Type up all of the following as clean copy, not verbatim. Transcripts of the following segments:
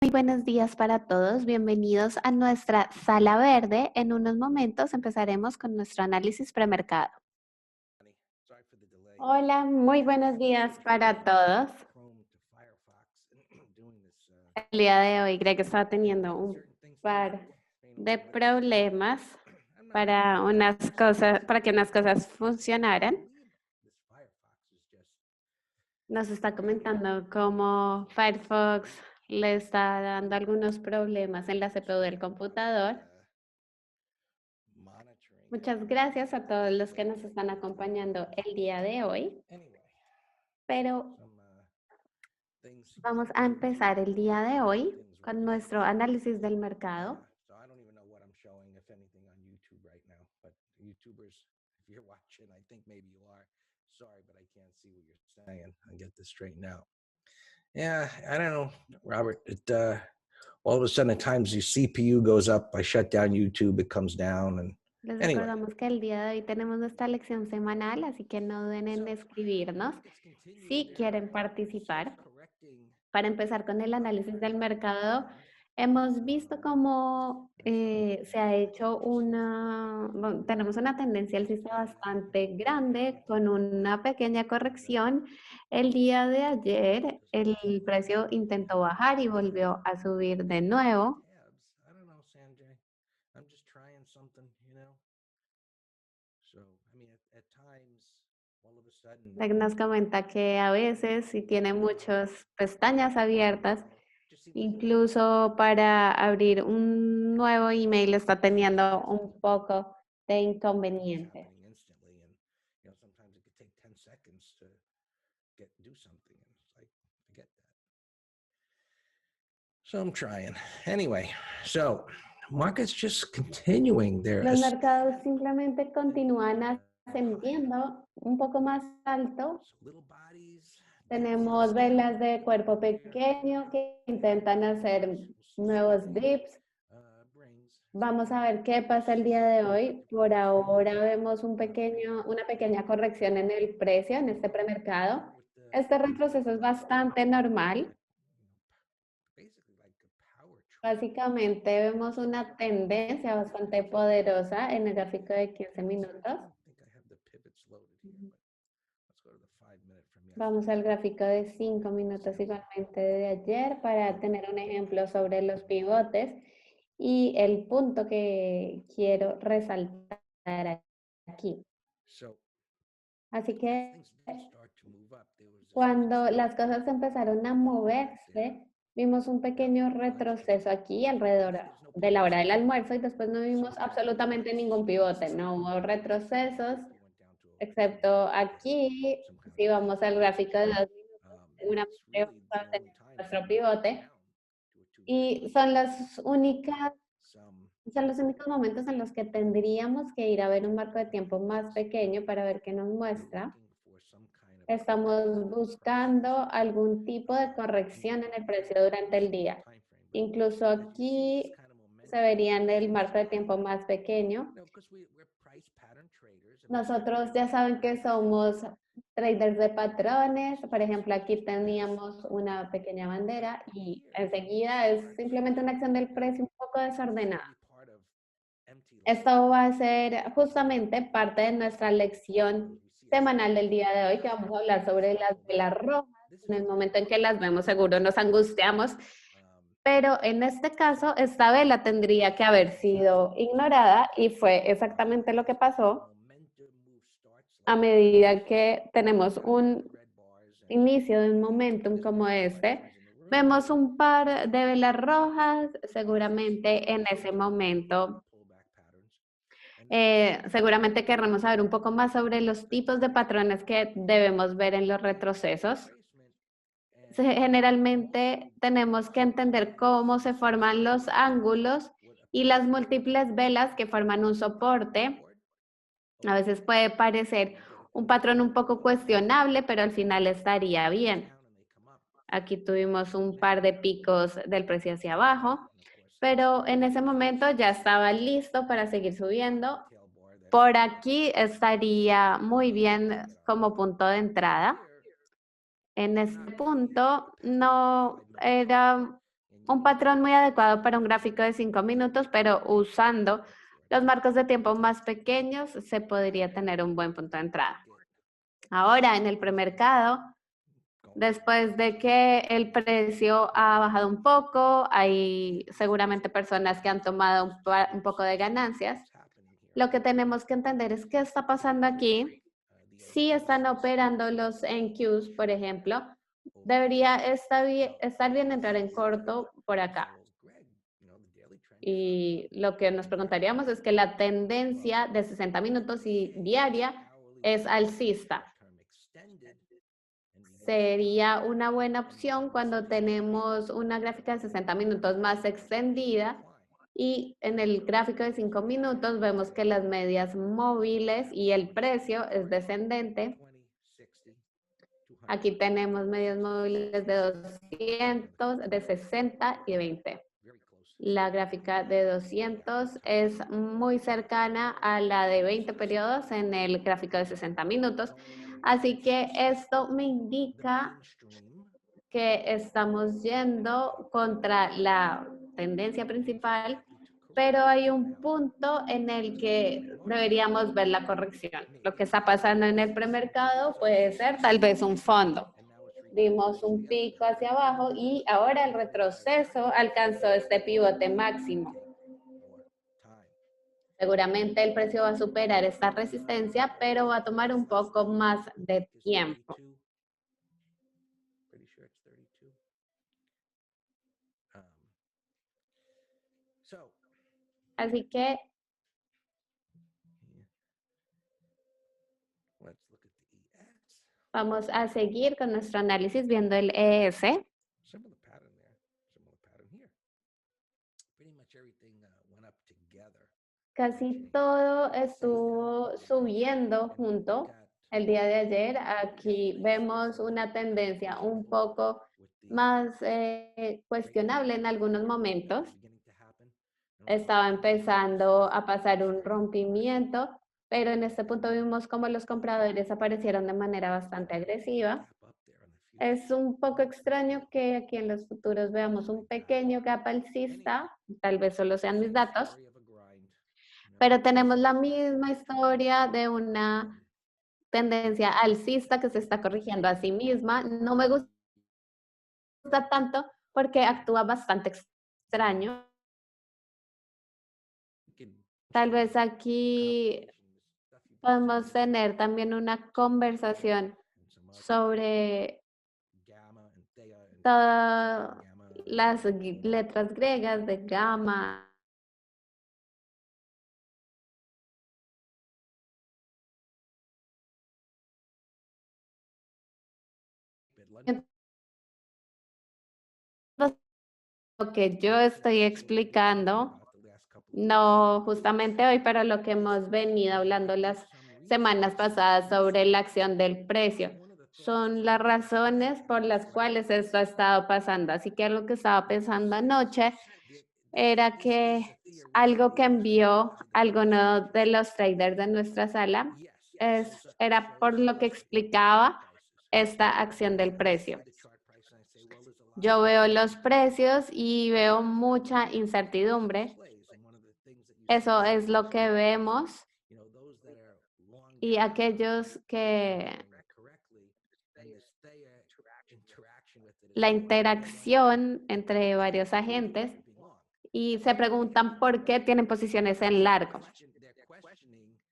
Muy buenos días para todos. Bienvenidos a nuestra sala verde. En unos momentos empezaremos con nuestro análisis premercado. Hola, muy buenos días para todos. El día de hoy Greg estaba teniendo un par de problemas para que unas cosas funcionaran. Nos está comentando cómo Firefox le está dando algunos problemas en la CPU del computador. Muchas gracias a todos los que nos están acompañando el día de hoy, pero vamos a empezar el día de hoy con nuestro análisis del mercado. Yeah, I don't know, Robert. All of a sudden, at times, your CPU goes up. I shut down YouTube, it comes down, and Les anyway. recordamos que el día de hoy tenemos nuestra lección semanal, así que no duden en escribirnos si quieren participar. Para empezar con el análisis del mercado, hemos visto cómo se ha hecho tenemos una tendencia alcista bastante grande con una pequeña corrección. El día de ayer el precio intentó bajar y volvió a subir de nuevo. I don't know, Sanjay. I'm just trying something, So, I mean, at times, all of a sudden, Nos comenta que a veces si tiene muchas pestañas abiertas, incluso para abrir un nuevo email está teniendo un poco de inconveniente. sometimes it could take 10 seconds to do something. And it's like, I get that. So I'm trying. Anyway, so markets just continuing their Los mercados simplemente continúan ascendiendo un poco más alto. little bodies. Tenemos velas de cuerpo pequeño que intentan hacer nuevos dips. Vamos a ver qué pasa el día de hoy. Por ahora vemos una pequeña corrección en el precio, en este premercado. Este retroceso es bastante normal. Básicamente vemos una tendencia bastante poderosa en el gráfico de 15 minutos. Vamos al gráfico de 5 minutos igualmente de ayer para tener un ejemplo sobre los pivotes y el punto que quiero resaltar aquí. Así que cuando las cosas empezaron a moverse, vimos un pequeño retroceso aquí alrededor de la hora del almuerzo y después no vimos absolutamente ningún pivote, no hubo retrocesos, excepto aquí, si vamos al gráfico de 2 minutos, seguramente vamos a tener nuestro pivote y son los únicos momentos en los que tendríamos que ir a ver un marco de tiempo más pequeño para ver qué nos muestra. Estamos buscando algún tipo de corrección en el precio durante el día. Incluso aquí se vería en el marco de tiempo más pequeño. Nosotros ya saben que somos traders de patrones. Por ejemplo, aquí teníamos una pequeña bandera y enseguida es simplemente una acción del precio un poco desordenada. Esto va a ser justamente parte de nuestra lección semanal del día de hoy, que vamos a hablar sobre las velas rojas. En el momento en que las vemos, seguro nos angustiamos, pero en este caso, esta vela tendría que haber sido ignorada y fue exactamente lo que pasó. A medida que tenemos un inicio de un momentum como este, vemos un par de velas rojas, seguramente en ese momento. Seguramente querremos saber un poco más sobre los tipos de patrones que debemos ver en los retrocesos. Generalmente tenemos que entender cómo se forman los ángulos y las múltiples velas que forman un soporte. A veces puede parecer un patrón un poco cuestionable, pero al final estaría bien. Aquí tuvimos un par de picos del precio hacia abajo, pero en ese momento ya estaba listo para seguir subiendo. Por aquí estaría muy bien como punto de entrada. En este punto no era un patrón muy adecuado para un gráfico de 5 minutos, pero usando los marcos de tiempo más pequeños se podría tener un buen punto de entrada. Ahora, en el premercado, después de que el precio ha bajado un poco, hay seguramente personas que han tomado un poco de ganancias. Lo que tenemos que entender es qué está pasando aquí. Si están operando los NQs, por ejemplo, debería estar bien entrar en corto por acá. Y lo que nos preguntaríamos es que la tendencia de 60 minutos y diaria es alcista. Sería una buena opción cuando tenemos una gráfica de 60 minutos más extendida y en el gráfico de 5 minutos vemos que las medias móviles y el precio es descendente. Aquí tenemos medias móviles de 200, de 60 y 20. La gráfica de 200 es muy cercana a la de 20 periodos en el gráfico de 60 minutos. Así que esto me indica que estamos yendo contra la tendencia principal, pero hay un punto en el que deberíamos ver la corrección. Lo que está pasando en el premercado puede ser tal vez un fondo. Dimos un pico hacia abajo y ahora el retroceso alcanzó este pivote máximo. Seguramente el precio va a superar esta resistencia, pero va a tomar un poco más de tiempo. Así que vamos a seguir con nuestro análisis viendo el ES. Casi todo estuvo subiendo junto el día de ayer. Aquí vemos una tendencia un poco más cuestionable en algunos momentos. Estaba empezando a pasar un rompimiento, pero en este punto vimos como los compradores aparecieron de manera bastante agresiva. Es un poco extraño que aquí en los futuros veamos un pequeño gap alcista, tal vez solo sean mis datos, pero tenemos la misma historia de una tendencia alcista que se está corrigiendo a sí misma. No me gusta tanto porque actúa bastante extraño. Tal vez aquí podemos tener también una conversación sobre todas las letras griegas de gamma. Lo que yo estoy explicando, no justamente hoy, pero lo que hemos venido hablando las semanas pasadas sobre la acción del precio. Son las razones por las cuales esto ha estado pasando. Así que algo que estaba pensando anoche era que algo que envió alguno de los traders de nuestra sala era por lo que explicaba esta acción del precio. Yo veo los precios y veo mucha incertidumbre. Eso es lo que vemos. Y aquellos que la interacción entre varios agentes y se preguntan por qué tienen posiciones en largo.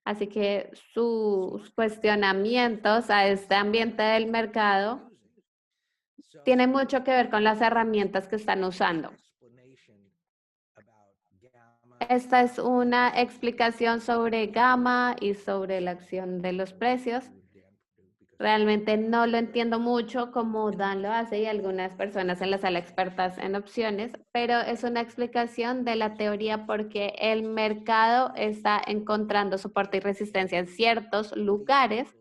Así que sus cuestionamientos a este ambiente del mercado tienen mucho que ver con las herramientas que están usando. Esta es una explicación sobre gamma y sobre la acción de los precios. Realmente no lo entiendo mucho como Dan lo hace y algunas personas en la sala expertas en opciones, pero es una explicación de la teoría porque el mercado está encontrando soporte y resistencia en ciertos lugares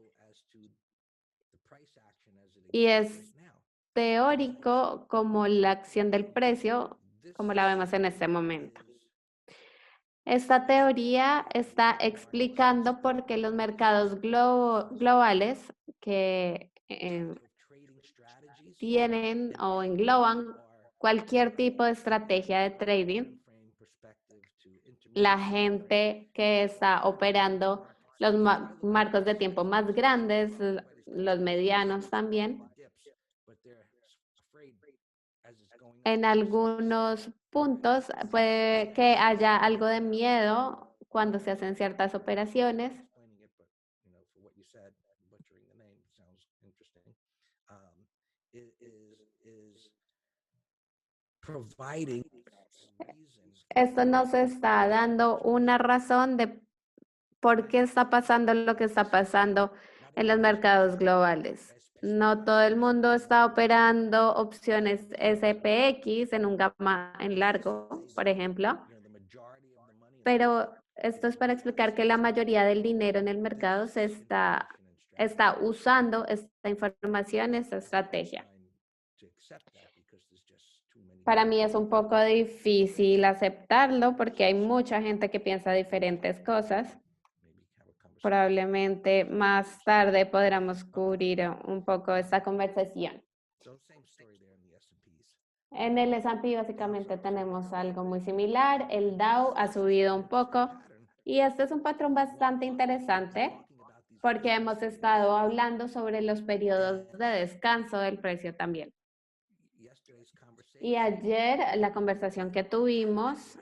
y es teórico como la acción del precio, como la vemos en este momento. Esta teoría está explicando por qué los mercados globales que tienen o engloban cualquier tipo de estrategia de trading, la gente que está operando los marcos de tiempo más grandes, los medianos también, en algunos puntos puede que haya algo de miedo cuando se hacen ciertas operaciones. Esto nos está dando una razón de por qué está pasando lo que está pasando en los mercados globales. No todo el mundo está operando opciones SPX en un gamma en largo, por ejemplo, pero esto es para explicar que la mayoría del dinero en el mercado está usando esta información, esta estrategia. Para mí es un poco difícil aceptarlo porque hay mucha gente que piensa diferentes cosas. Probablemente más tarde podremos cubrir un poco esta conversación. En el S&P básicamente tenemos algo muy similar. El Dow ha subido un poco y este es un patrón bastante interesante porque hemos estado hablando sobre los periodos de descanso del precio también. Y ayer la conversación que tuvimos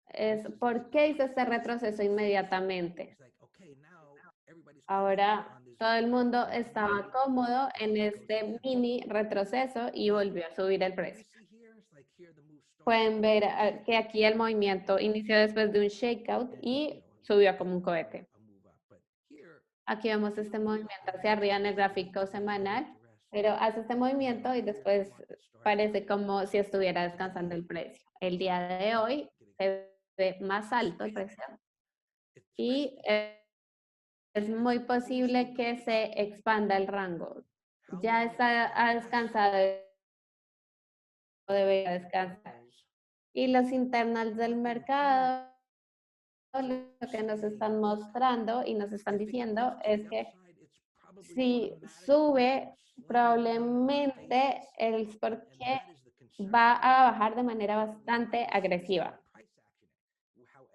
es ¿por qué hizo este retroceso inmediatamente? Ahora todo el mundo estaba cómodo en este mini retroceso y volvió a subir el precio. Pueden ver que aquí el movimiento inició después de un shakeout y subió como un cohete. Aquí vemos este movimiento hacia arriba en el gráfico semanal, pero hace este movimiento y después parece como si estuviera descansando el precio. El día de hoy se ve más alto el precio y es muy posible que se expanda el rango. Ya ha descansado o debería descansar. Y los internals del mercado lo que nos están mostrando y nos están diciendo es que si sube, probablemente es porque va a bajar de manera bastante agresiva.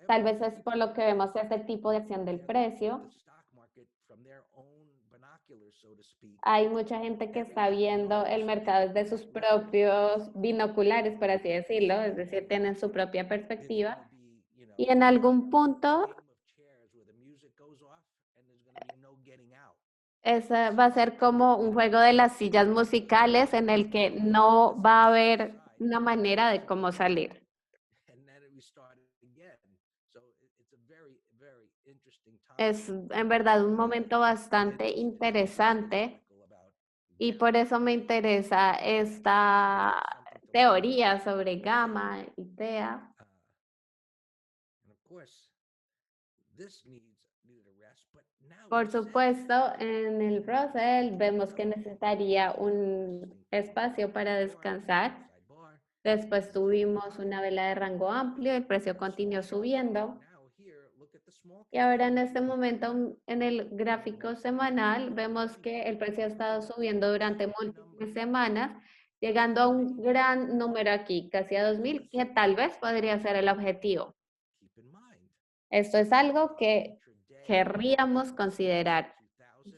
Tal vez es por lo que vemos este tipo de acción del precio. Hay mucha gente que está viendo el mercado desde sus propios binoculares, por así decirlo, es decir, tienen su propia perspectiva. Y en algún punto, esa va a ser como un juego de las sillas musicales en el que no va a haber una manera de cómo salir. Es en verdad un momento bastante interesante y por eso me interesa esta teoría sobre gamma y TEA. Por supuesto, en el Russell vemos que necesitaría un espacio para descansar. Después tuvimos una vela de rango amplio, el precio continuó subiendo. Y ahora en este momento, en el gráfico semanal, vemos que el precio ha estado subiendo durante múltiples semanas, llegando a un gran número aquí, casi a 2000, que tal vez podría ser el objetivo. Esto es algo que querríamos considerar,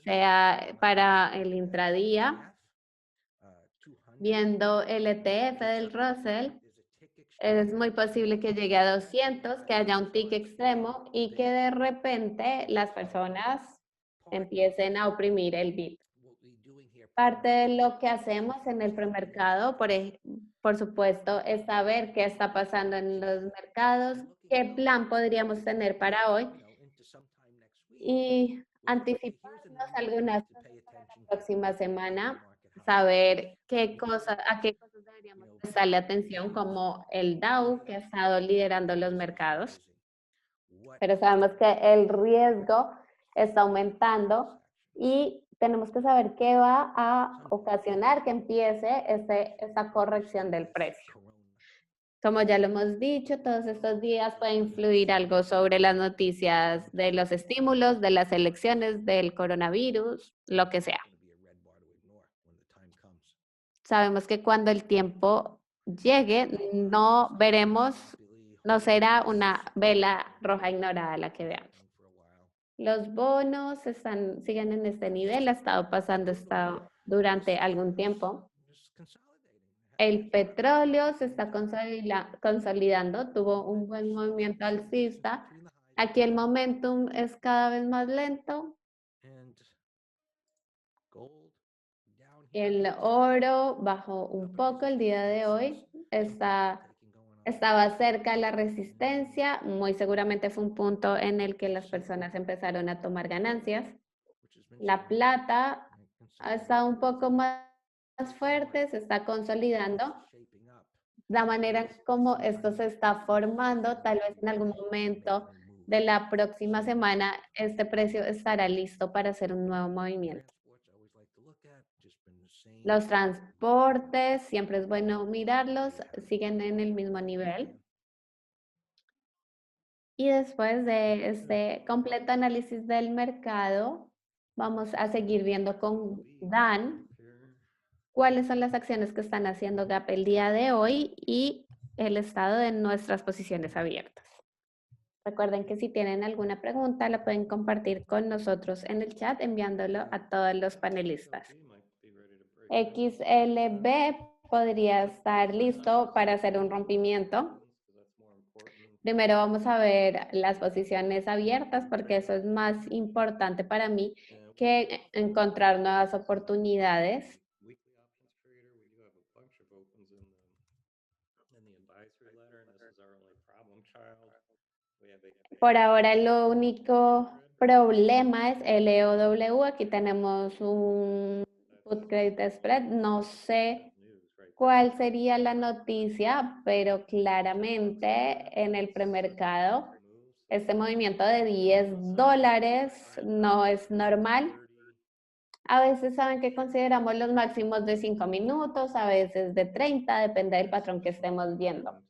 sea para el intradía, viendo el ETF del Russell, es muy posible que llegue a 200, que haya un tick extremo y que de repente las personas empiecen a oprimir el bit. Parte de lo que hacemos en el premercado, por supuesto, es saber qué está pasando en los mercados, qué plan podríamos tener para hoy y anticiparnos algunas cosas para la próxima semana, saber a qué cosas deberíamos prestarle atención, como el Dow, que ha estado liderando los mercados. Pero sabemos que el riesgo está aumentando y tenemos que saber qué va a ocasionar que empiece esa corrección del precio. Como ya lo hemos dicho, todos estos días puede influir algo sobre las noticias de los estímulos, de las elecciones, del coronavirus, lo que sea. Sabemos que cuando el tiempo llegue, no veremos, no será una vela roja ignorada la que veamos. Los bonos siguen en este nivel, ha estado pasando durante algún tiempo. El petróleo se está consolidando, tuvo un buen movimiento alcista. Aquí el momentum es cada vez más lento. El oro bajó un poco el día de hoy, estaba cerca de la resistencia, muy seguramente fue un punto en el que las personas empezaron a tomar ganancias. La plata ha estado un poco más fuerte, se está consolidando. La manera como esto se está formando, tal vez en algún momento de la próxima semana, este precio estará listo para hacer un nuevo movimiento. Los transportes, siempre es bueno mirarlos, siguen en el mismo nivel. Y después de este completo análisis del mercado, vamos a seguir viendo con Dan cuáles son las acciones que están haciendo Gap el día de hoy y el estado de nuestras posiciones abiertas. Recuerden que si tienen alguna pregunta la pueden compartir con nosotros en el chat enviándolo a todos los panelistas. XLB podría estar listo para hacer un rompimiento. Primero vamos a ver las posiciones abiertas porque eso es más importante para mí que encontrar nuevas oportunidades. Por ahora el único problema es LOW. Aquí tenemos un put credit spread. No sé cuál sería la noticia, pero claramente en el premercado este movimiento de $10 no es normal. A veces saben que consideramos los máximos de 5 minutos, a veces de 30, depende del patrón que estemos viendo.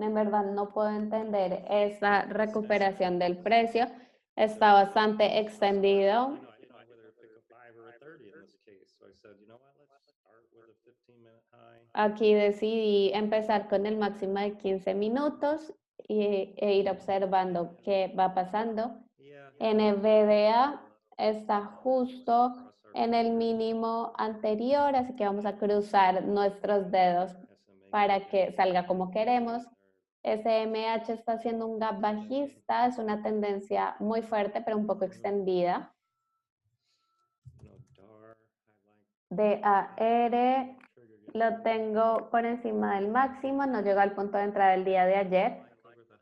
En verdad no puedo entender esa recuperación del precio. Está bastante extendido. Aquí decidí empezar con el máximo de 15 minutos e ir observando qué va pasando. NVDA está justo en el mínimo anterior, así que vamos a cruzar nuestros dedos para que salga como queremos. SMH está haciendo un gap bajista, es una tendencia muy fuerte, pero un poco extendida. DAR lo tengo por encima del máximo, no llegó al punto de entrada el día de ayer.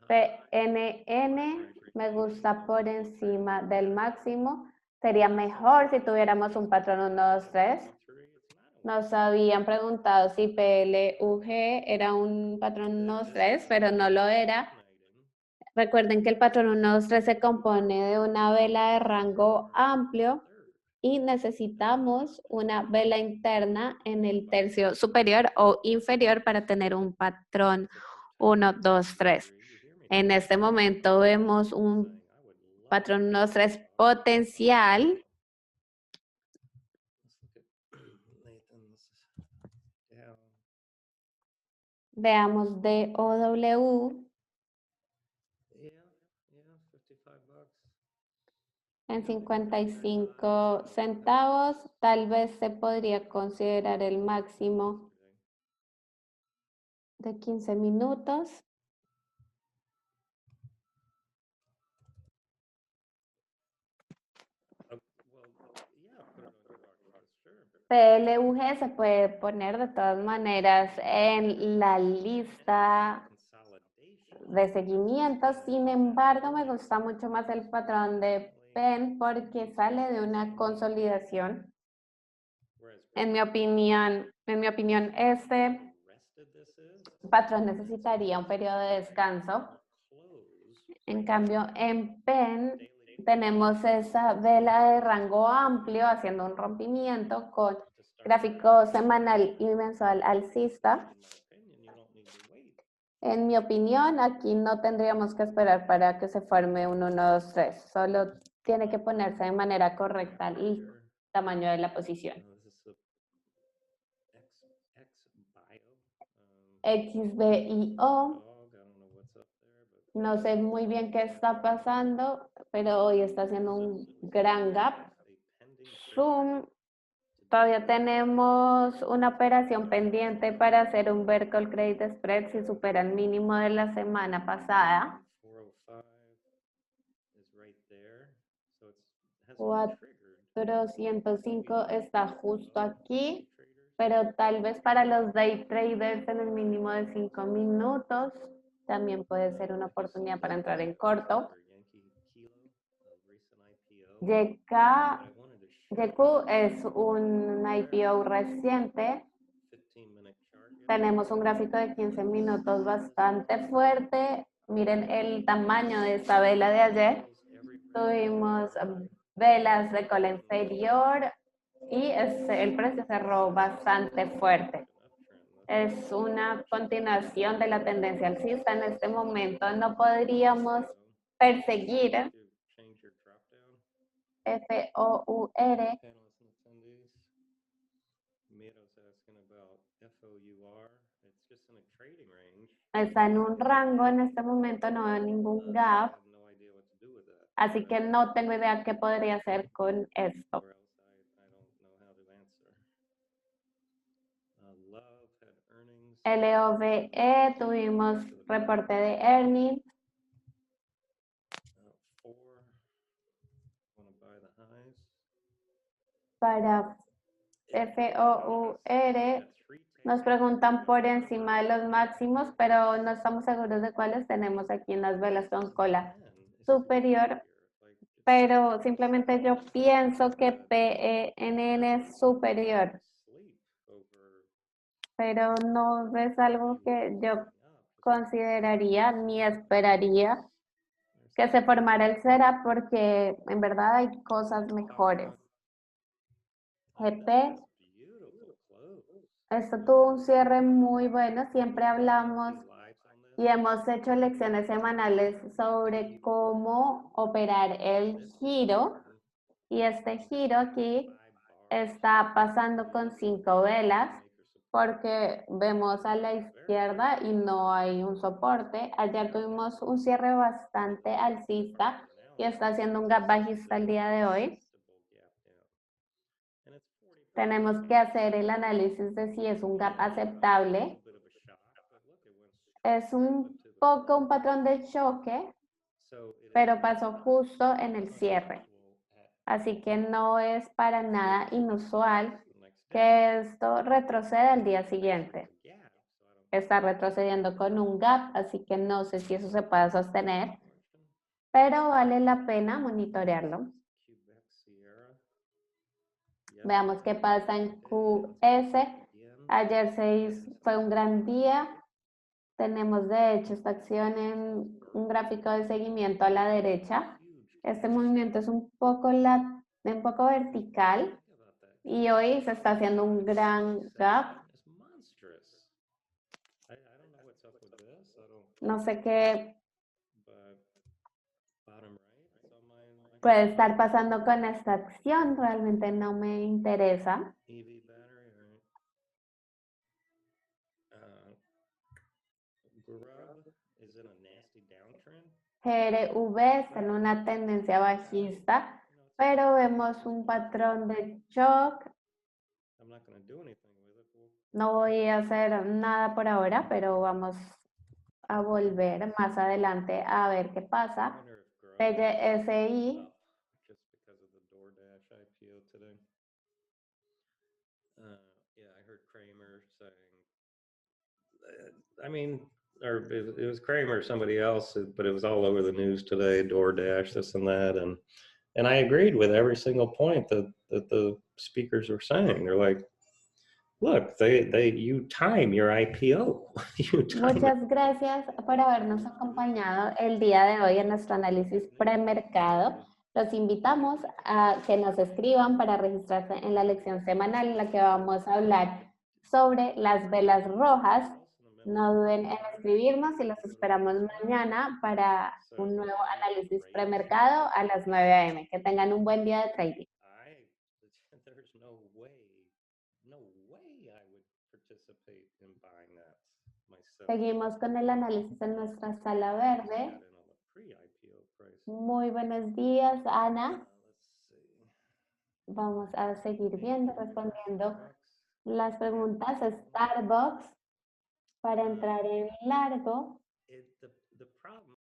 PNN me gusta por encima del máximo. Sería mejor si tuviéramos un patrón 1, 2, 3. Nos habían preguntado si PLUG era un patrón 1, 2, 3, pero no lo era. Recuerden que el patrón 1, 2, 3 se compone de una vela de rango amplio y necesitamos una vela interna en el tercio superior o inferior para tener un patrón 1, 2, 3. En este momento vemos un patrón 1, 2, 3 potencial. Veamos DOW. En 55 centavos, tal vez se podría considerar el máximo de 15 minutos. PLUG se puede poner de todas maneras en la lista de seguimiento. Sin embargo, me gusta mucho más el patrón de PEN porque sale de una consolidación. En mi opinión, este patrón necesitaría un periodo de descanso. En cambio, en PEN tenemos esa vela de rango amplio haciendo un rompimiento con gráfico semanal y mensual alcista. En mi opinión, aquí no tendríamos que esperar para que se forme un 1, 2, 3. Solo tiene que ponerse de manera correcta el tamaño de la posición. XBIO. No sé muy bien qué está pasando, pero hoy está haciendo un gran gap. Zoom. Todavía tenemos una operación pendiente para hacer un vertical credit spread si supera el mínimo de la semana pasada. 405 está justo aquí, pero tal vez para los day traders en el mínimo de 5 minutos también puede ser una oportunidad para entrar en corto. YQ es un IPO reciente. Tenemos un gráfico de 15 minutos bastante fuerte. Miren el tamaño de esta vela de ayer. Tuvimos velas de cola inferior y el precio cerró bastante fuerte. Es una continuación de la tendencia alcista. En este momento no podríamos perseguir FOUR. Está en un rango, en este momento no veo ningún gap, así que no tengo idea qué podría hacer con esto. LOVE, tuvimos reporte de earnings. Para FOUR, nos preguntan por encima de los máximos, pero no estamos seguros de cuáles tenemos aquí en las velas con cola superior, pero simplemente yo pienso que PENN es superior, pero no es algo que yo consideraría ni esperaría que se formara el CERA porque en verdad hay cosas mejores. GP, esto tuvo un cierre muy bueno, siempre hablamos y hemos hecho lecciones semanales sobre cómo operar el giro y este giro aquí está pasando con 5 velas porque vemos a la izquierda y no hay un soporte. Ayer tuvimos un cierre bastante alcista y está haciendo un gap bajista el día de hoy. Tenemos que hacer el análisis de si es un gap aceptable. Es un poco un patrón de choque, pero pasó justo en el cierre. Así que no es para nada inusual que esto retroceda al día siguiente. Está retrocediendo con un gap, así que no sé si eso se puede sostener, pero vale la pena monitorearlo. Veamos qué pasa en QS. Ayer fue un gran día. Tenemos de hecho esta acción en un gráfico de seguimiento a la derecha. Este movimiento es un poco vertical y hoy se está haciendo un gran gap. No sé qué puede estar pasando con esta acción, realmente no me interesa. GRV está en una tendencia bajista, pero vemos un patrón de shock. No voy a hacer nada por ahora, pero vamos a volver más adelante a ver qué pasa. PYSI. I mean, or it was Kramer or somebody else, but it was all over the news today, DoorDash, this and that. And I agreed with every single point that the speakers were saying. They're like, look, you time your IPO. Muchas gracias por habernos acompañado el día de hoy en nuestro análisis premercado. Los invitamos a que nos escriban para registrarse en la lección semanal en la que vamos a hablar sobre las velas rojas No duden en escribirnos y los esperamos mañana para un nuevo análisis premercado a las 9 a.m. Que tengan un buen día de trading. There's no way I would participate in buying that myself. Seguimos con el análisis en nuestra sala verde. Got in on the pre-IPO price. Muy buenos días, Ana. Let's see. Vamos a seguir viendo, respondiendo Starbucks. las preguntas. Starbucks para entrar en largo. The problem